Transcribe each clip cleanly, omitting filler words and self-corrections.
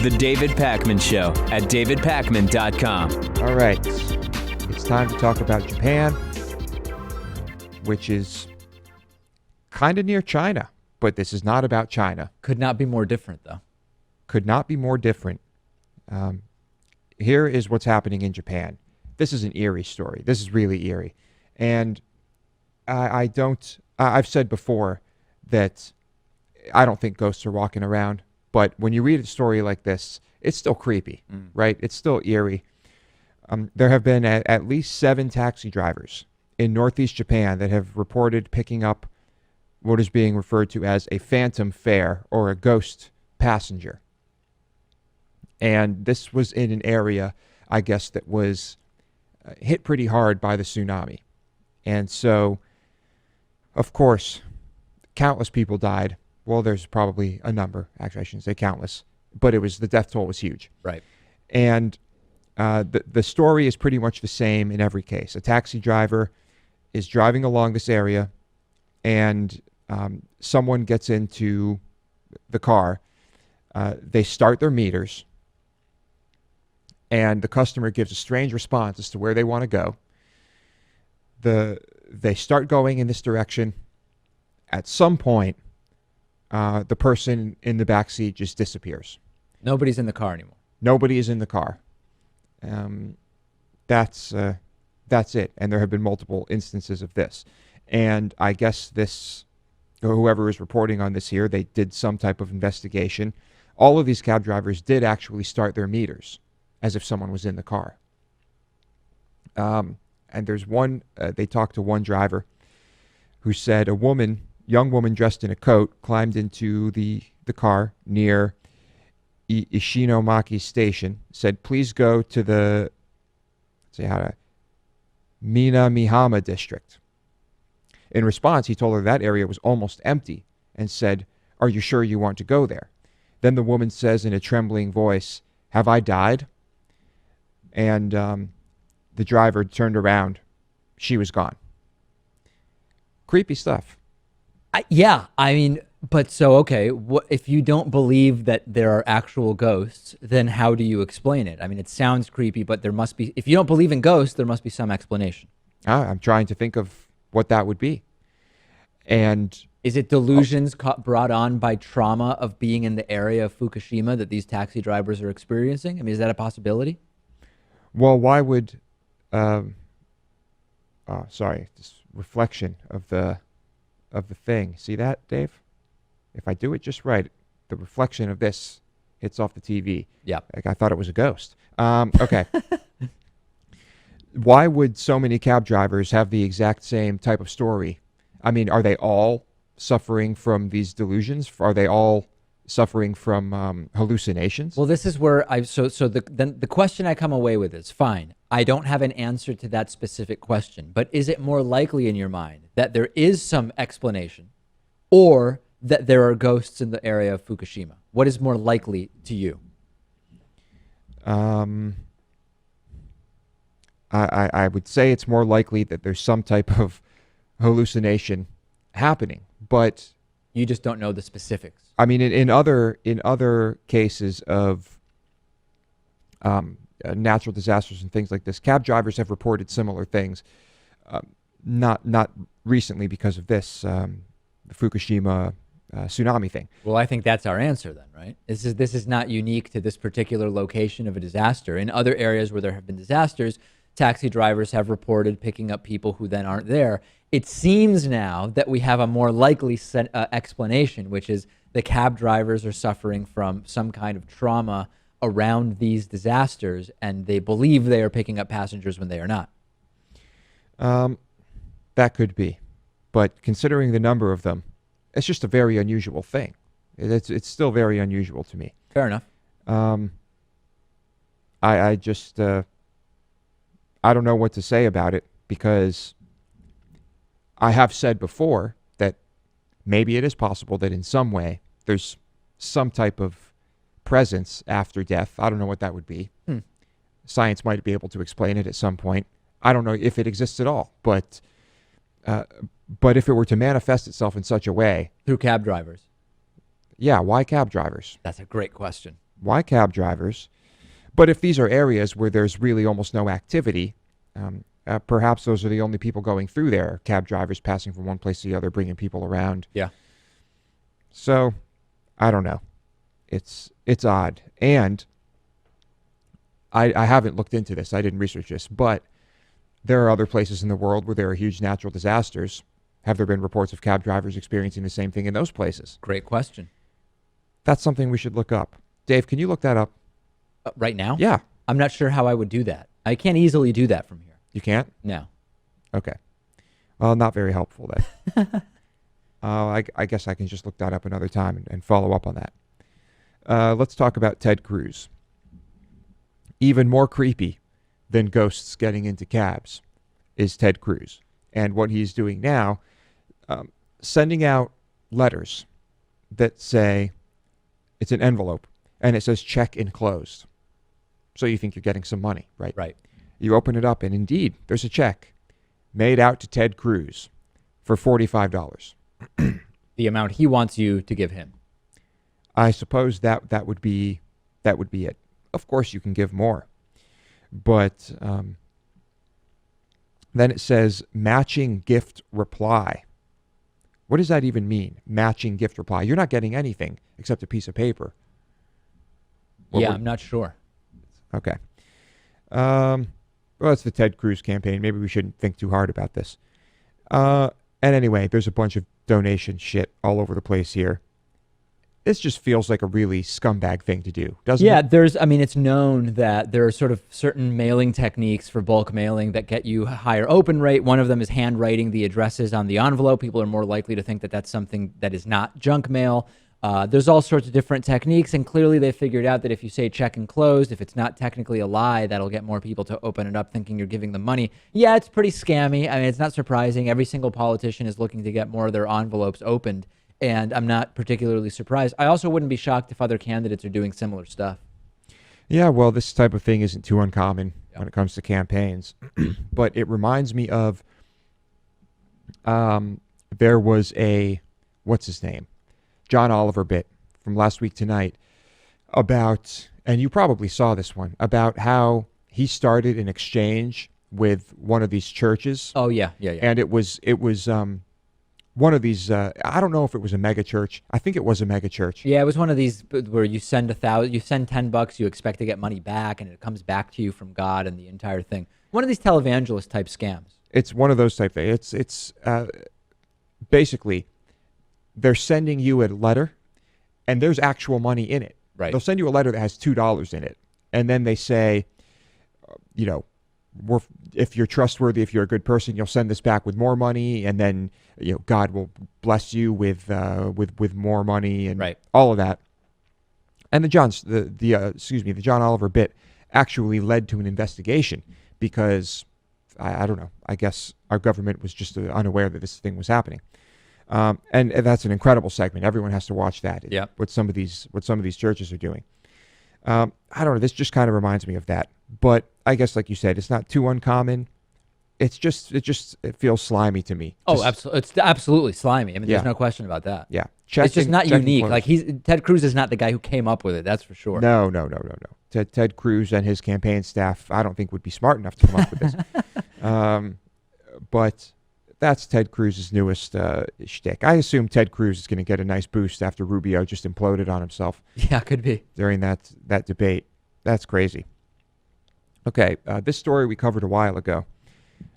The David Pakman Show at davidpakman.com. All right. It's time to talk about Japan, which is kind of near China, but this is not about China. Could not be more different, though. Could not be more different. Here is what's happening in Japan. This is an eerie story. This is really eerie. And I've said before that I don't think ghosts are walking around. But when you read a story like this, it's still creepy, right? It's still eerie. There have been at least 7 taxi drivers in northeast Japan that have reported picking up what is being referred to as a phantom fare or a ghost passenger. And this was in an area, I guess, that was hit pretty hard by the tsunami. And so, of course, countless people died. Well, there's probably a number. Actually, I shouldn't say countless, but the death toll was huge. Right. And the story is pretty much the same in every case. A taxi driver is driving along this area, and someone gets into the car. They start their meters, and the customer gives a strange response as to where they want to go. They start going in this direction. At some point, the person in the back seat just disappears. Nobody's in the car anymore. Nobody is in the car. That's it. And there have been multiple instances of this. And I guess whoever is reporting on this here, they did some type of investigation. All of these cab drivers did actually start their meters as if someone was in the car. And there's one, they talked to one driver who said a young woman dressed in a coat climbed into the car near Ishinomaki Station, said, please go to the Minamihama district. In response, he told her that area was almost empty and said, are you sure you want to go there? Then the woman says in a trembling voice, have I died? And the driver turned around. She was gone. Creepy stuff. Okay, if you don't believe that there are actual ghosts, then how do you explain it? I mean, it sounds creepy, but there must be, if you don't believe in ghosts, there must be some explanation. I'm trying to think of what that would be. And is it delusions brought on by trauma of being in the area of Fukushima that these taxi drivers are experiencing? I mean, is that a possibility? Well, why would, this reflection of the thing. See that, Dave? If I do it just right, the reflection of this hits off the TV. Yeah. Like I thought it was a ghost. Okay. Why would so many cab drivers have the exact same type of story? I mean, are they all suffering from these delusions? Are they all suffering from hallucinations? Well, this is where the question I come away with is, fine, I don't have an answer to that specific question, but is it more likely in your mind that there is some explanation or that there are ghosts in the area of Fukushima? What is more likely to you? I would say it's more likely that there's some type of hallucination happening, but you just don't know the specifics. I mean, in other cases of natural disasters and things like this, cab drivers have reported similar things. Not recently because of this, the Fukushima tsunami thing. Well, I think that's our answer then, right? This is not unique to this particular location of a disaster. In other areas where there have been disasters, taxi drivers have reported picking up people who then aren't there. It seems now that we have a more likely explanation, which is the cab drivers are suffering from some kind of trauma around these disasters, and they believe they are picking up passengers when they are not. That could be. But considering the number of them, it's just a very unusual thing. It's still very unusual to me. Fair enough. I just I don't know what to say about it, because I have said before that maybe it is possible that in some way there's some type of presence after death. I don't know what that would be. Science might be able to explain it at some point. I don't know if it exists at all, but But if it were to manifest itself in such a way, Through cab drivers. yeah, why cab drivers? That's a great question. Why cab drivers? But if these are areas where there's really almost no activity, perhaps those are the only people going through there, cab drivers passing from one place to the other, bringing people around. Yeah. So, I don't know. It's odd. And I haven't looked into this. I didn't research this. But there are other places in the world where there are huge natural disasters. Have there been reports of cab drivers experiencing the same thing in those places? Great question. That's something we should look up. Dave, can you look that up? Right now? Yeah. I'm not sure how I would do that. I can't easily do that from here. You can't? No. Okay. Well, not very helpful then. I guess I can just look that up another time and follow up on that. Let's talk about Ted Cruz. Even more creepy than ghosts getting into cabs is Ted Cruz. And what he's doing now, sending out letters that say, it's an envelope, and it says check enclosed. So you think you're getting some money, right? Right. You open it up, and indeed, there's a check made out to Ted Cruz for $45. The amount he wants you to give him. I suppose that would be it. Of course, you can give more, but then it says matching gift reply. What does that even mean? Matching gift reply. You're not getting anything except a piece of paper. I'm not sure. Okay. Well, it's the Ted Cruz campaign. Maybe we shouldn't think too hard about this. And anyway, there's a bunch of donation shit all over the place here. This just feels like a really scumbag thing to do, doesn't it? Yeah, it's known that there are sort of certain mailing techniques for bulk mailing that get you a higher open rate. One of them is handwriting the addresses on the envelope. People are more likely to think that that's something that is not junk mail. There's all sorts of different techniques, and clearly they figured out that if you say check enclosed, if it's not technically a lie, that'll get more people to open it up thinking you're giving them money. Yeah, it's pretty scammy. It's not surprising. Every single politician is looking to get more of their envelopes opened, and I'm not particularly surprised. I also wouldn't be shocked if other candidates are doing similar stuff. Yeah, well, this type of thing isn't too uncommon when it comes to campaigns. But it reminds me of there was a, what's his name? John Oliver bit from Last Week Tonight about, and you probably saw this one, about how he started an exchange with one of these churches. Oh, yeah. And it was one of these, I don't know if it was a mega church. I think it was a mega church. Yeah, it was one of these where you send $10, you expect to get money back, and it comes back to you from God and the entire thing. One of these televangelist type scams. It's one of those type things. It's basically, they're sending you a letter, and there's actual money in it. Right. They'll send you a letter that has $2 in it, and then they say, if you're trustworthy, if you're a good person, you'll send this back with more money, and then God will bless you with more money and all of that. And the John Oliver bit actually led to an investigation because I don't know. I guess our government was just unaware that this thing was happening. And that's an incredible segment. Everyone has to watch that. Yeah. What some of these churches are doing. I don't know. This just kind of reminds me of that. But I guess, like you said, it's not too uncommon. It feels slimy to me. Absolutely, it's absolutely slimy. There's no question about that. Yeah, it's just not unique. Like Ted Cruz is not the guy who came up with it. That's for sure. No. Ted Cruz and his campaign staff, I don't think would be smart enough to come up with this. But that's Ted Cruz's newest shtick. I assume Ted Cruz is going to get a nice boost after Rubio just imploded on himself. Yeah, could be. During that debate. That's crazy. Okay, this story we covered a while ago.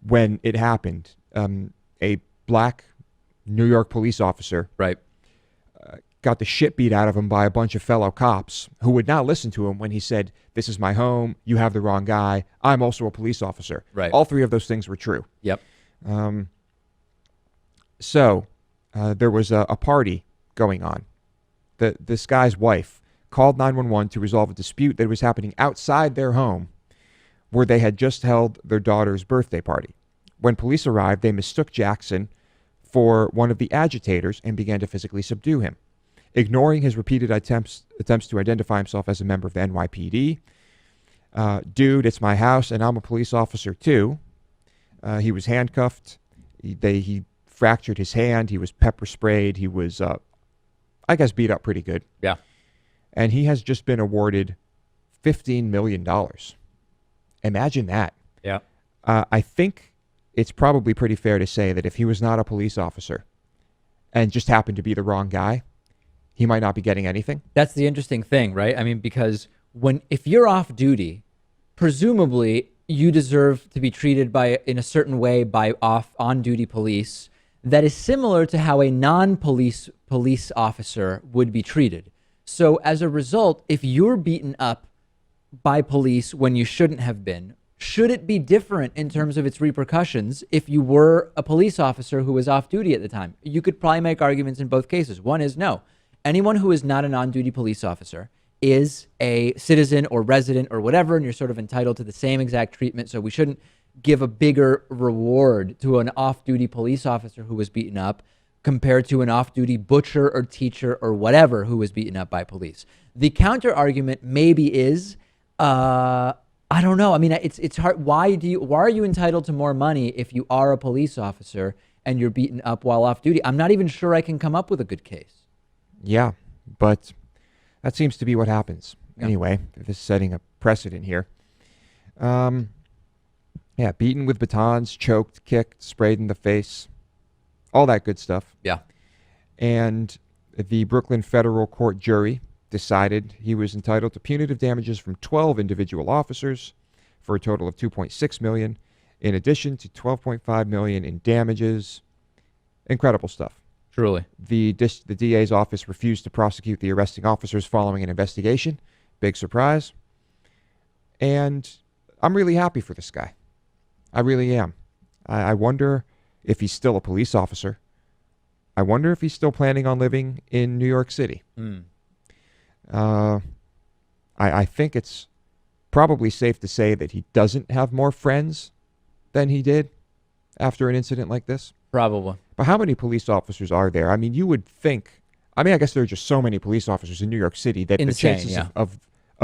When it happened, a black New York police officer got the shit beat out of him by a bunch of fellow cops who would not listen to him when he said, "This is my home, you have the wrong guy, I'm also a police officer." Right. All three of those things were true. Yep. So there was a party going on. This guy's wife called 911 to resolve a dispute that was happening outside their home where they had just held their daughter's birthday party. When police arrived, they mistook Jackson for one of the agitators and began to physically subdue him. Ignoring his repeated attempts to identify himself as a member of the NYPD, dude, it's my house and I'm a police officer too. He was handcuffed. He fractured his hand. He was pepper sprayed. He was, I guess, beat up pretty good. Yeah. And he has just been awarded $15 million. Imagine that. Yeah. I think it's probably pretty fair to say that if he was not a police officer and just happened to be the wrong guy, he might not be getting anything. That's the interesting thing, right? I mean, because if you're off duty, presumably you deserve to be treated in a certain way by on-duty police that is similar to how a non-police officer would be treated. So as a result, if you're beaten up by police when you shouldn't have been, should it be different in terms of its repercussions if you were a police officer who was off duty at the time? You could probably make arguments in both cases. One is no. Anyone who is not an on-duty police officer is a citizen or resident or whatever, and you're sort of entitled to the same exact treatment. So we shouldn't give a bigger reward to an off-duty police officer who was beaten up compared to an off-duty butcher or teacher or whatever who was beaten up by police. The counter argument maybe is, I don't know. I mean, it's hard. Why are you entitled to more money if you are a police officer and you're beaten up while off duty? I'm not even sure I can come up with a good case. Yeah, but that seems to be what happens. Yeah. Anyway, this is setting a precedent here. Yeah, beaten with batons, choked, kicked, sprayed in the face, all that good stuff. Yeah. And the Brooklyn Federal Court jury decided he was entitled to punitive damages from 12 individual officers for a total of $2.6 million, in addition to $12.5 million in damages. Incredible stuff. Truly. The DA's office refused to prosecute the arresting officers following an investigation. Big surprise. And I'm really happy for this guy. I really am. I wonder if he's still a police officer. I wonder if he's still planning on living in New York City. I think it's probably safe to say that he doesn't have more friends than he did after an incident like this. Probably. But how many police officers are there? I mean, you would think, I guess there are just so many police officers in New York City that the chances of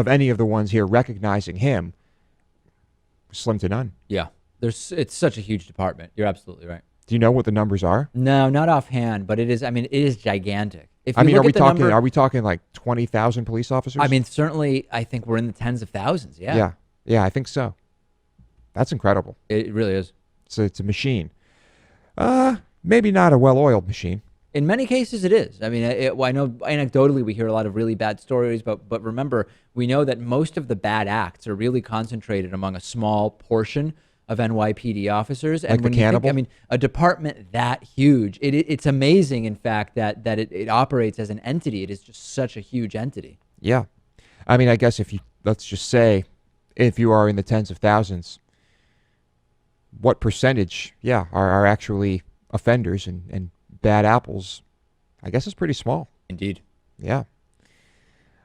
any of the ones here recognizing him slim to none. Yeah. It's such a huge department. You're absolutely right. Do you know what the numbers are? No, not offhand, but it is gigantic. Are we talking like 20,000 police officers? I mean, certainly, I think we're in the tens of thousands. Yeah. Yeah, I think so. That's incredible. It really is. So it's a machine. Maybe not a well-oiled machine. In many cases, it is. I mean, I know anecdotally we hear a lot of really bad stories, but remember, we know that most of the bad acts are really concentrated among a small portion of NYPD officers. Like the cannibal? A department that huge, it's amazing, in fact, that it operates as an entity. It is just such a huge entity. Yeah. I mean, I guess let's just say, if you are in the tens of thousands, what percentage, are actually offenders and bad apples? I guess it's pretty small. Indeed. Yeah.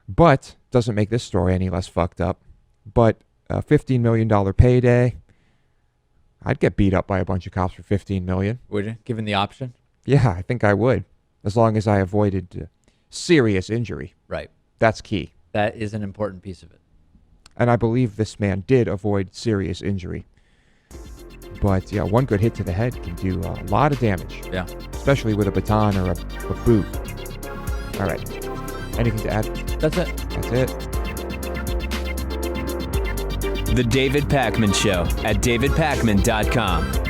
But doesn't make this story any less fucked up. But a $15 million payday, I'd get beat up by a bunch of cops for $15 million. Would you, given the option? Yeah, I think I would, as long as I avoided serious injury. Right. That's key. That is an important piece of it. And I believe this man did avoid serious injury. But yeah, one good hit to the head can do a lot of damage. Yeah. Especially with a baton or a boot. All right. Anything to add? That's it. That's it. The David Pakman Show at davidpakman.com.